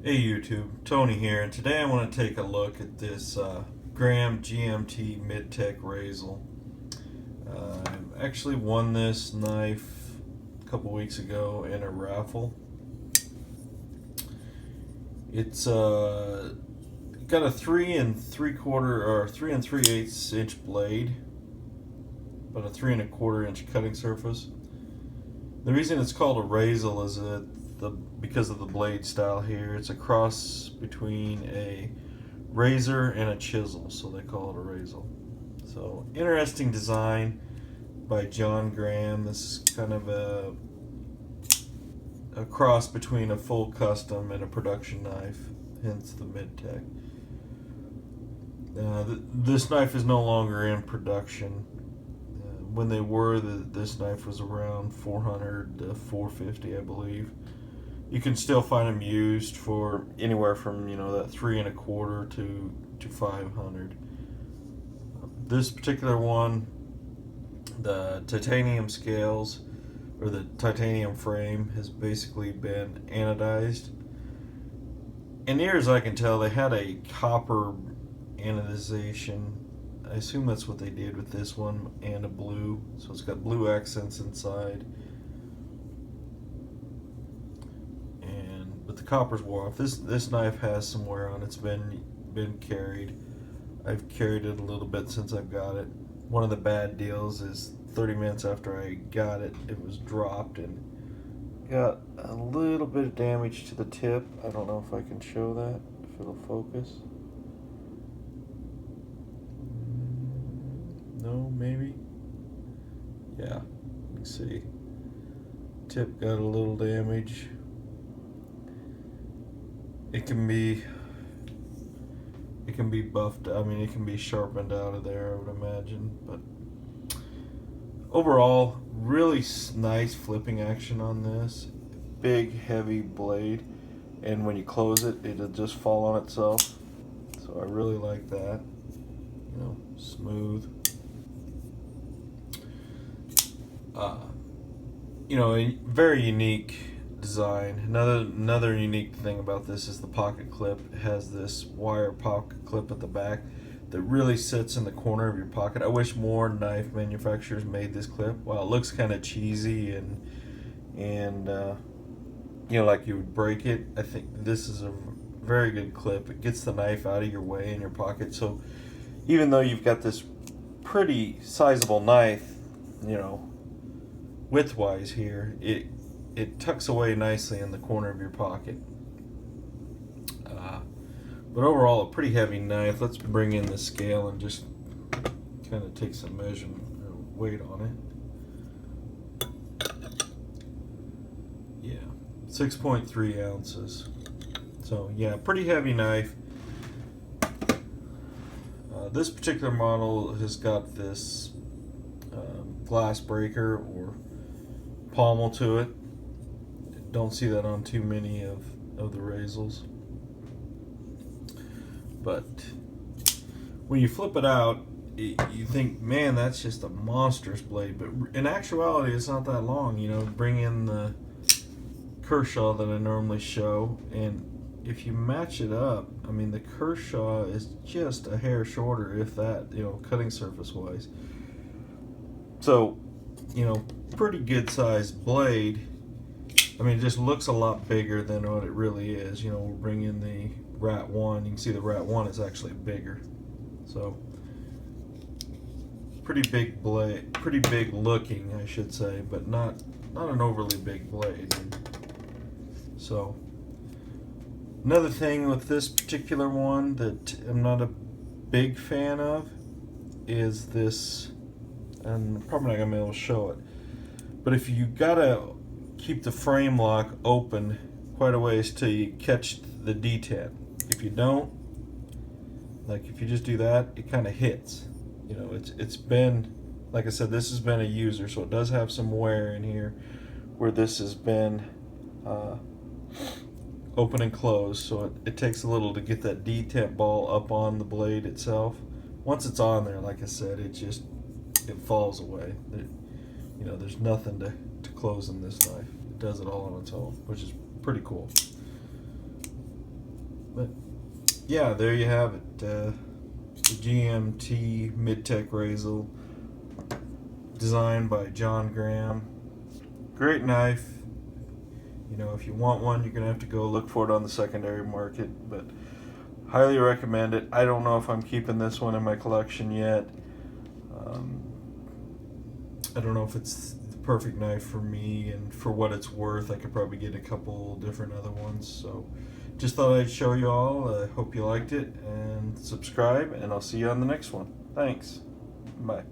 Hey YouTube, Tony here, and today I want to take a look at this Graham GMT Mid-tech Razel. I actually won this knife a couple weeks ago in a raffle. It's got a 3 3/4 or 3 3/8 inch blade, but a 3 1/4 inch cutting surface. The reason it's called a Razel is because of the blade style here. It's a cross between a razor and a chisel, so they call it a Razel. So interesting design by John Graham. This is kind of a cross between a full custom and a production knife, hence the mid-tech. This knife is no longer in production. When they were, this knife was around 400 to 450, I believe. You can still find them used for anywhere from that 3 1/4 to 500. This particular one, the titanium scales or the titanium frame has basically been anodized. And near as I can tell, they had a copper anodization. I assume that's what they did with this one, and a blue. So it's got blue accents inside. But the copper's wore off. This knife has some wear on. It's been carried. I've carried it a little bit since I've got it. One of the bad deals is 30 minutes after I got it, it was dropped and got a little bit of damage to the tip. I don't know if I can show that, if it'll focus. No, maybe? Yeah, you can see. Tip got a little damage. It can be buffed. I mean, it can be sharpened out of there, I would imagine. But overall, really nice flipping action on this. Big, heavy blade, and when you close it, it'll just fall on itself. So I really like that. Smooth. A very unique design. Another unique thing about this is the pocket clip. It has this wire pocket clip at the back that really sits in the corner of your pocket. I wish more knife manufacturers made this clip. While it looks kind of cheesy and like you would break it, I think this is a very good clip. It gets the knife out of your way in your pocket. So even though you've got this pretty sizable knife, width-wise here, it tucks away nicely in the corner of your pocket. But overall, a pretty heavy knife. Let's bring in the scale and just kind of take some measurement weight on it. Yeah, 6.3 ounces. So yeah, pretty heavy knife. This particular model has got this glass breaker or pommel to it. Don't see that on too many of the Razels. But when you flip it out, you think, man, that's just a monstrous blade. But in actuality, it's not that long. Bring in the Kershaw that I normally show, and if you match it up, I mean, the Kershaw is just a hair shorter, if that, cutting surface wise. So, pretty good sized blade. I mean, it just looks a lot bigger than what it really is. We'll bring in the Rat 1. You can see the Rat 1 is actually bigger. So, pretty big blade, pretty big looking, I should say, but not an overly big blade. So, another thing with this particular one that I'm not a big fan of is this, and I'm probably not going to be able to show it, but if you gotta keep the frame lock open quite a ways till you catch the detent. If you don't, like if you just do that, it kind of hits. It's been, like I said, this has been a user, so it does have some wear in here where this has been open and closed, so it takes a little to get that detent ball up on the blade itself. Once it's on there, like I said, it falls away. There's nothing to close in this knife. It does it all on its own, which is pretty cool. But yeah, there you have it. The GMT Mid-tech Razel, designed by John Graham. Great knife. You know, if you want one, you're gonna have to go look for it on the secondary market, but highly recommend it. I don't know if I'm keeping this one in my collection yet. I don't know if it's the perfect knife for me, and for what it's worth, I could probably get a couple different other ones. So just thought I'd show you all. I hope you liked it, and subscribe, and I'll see you on the next one. Thanks. Bye.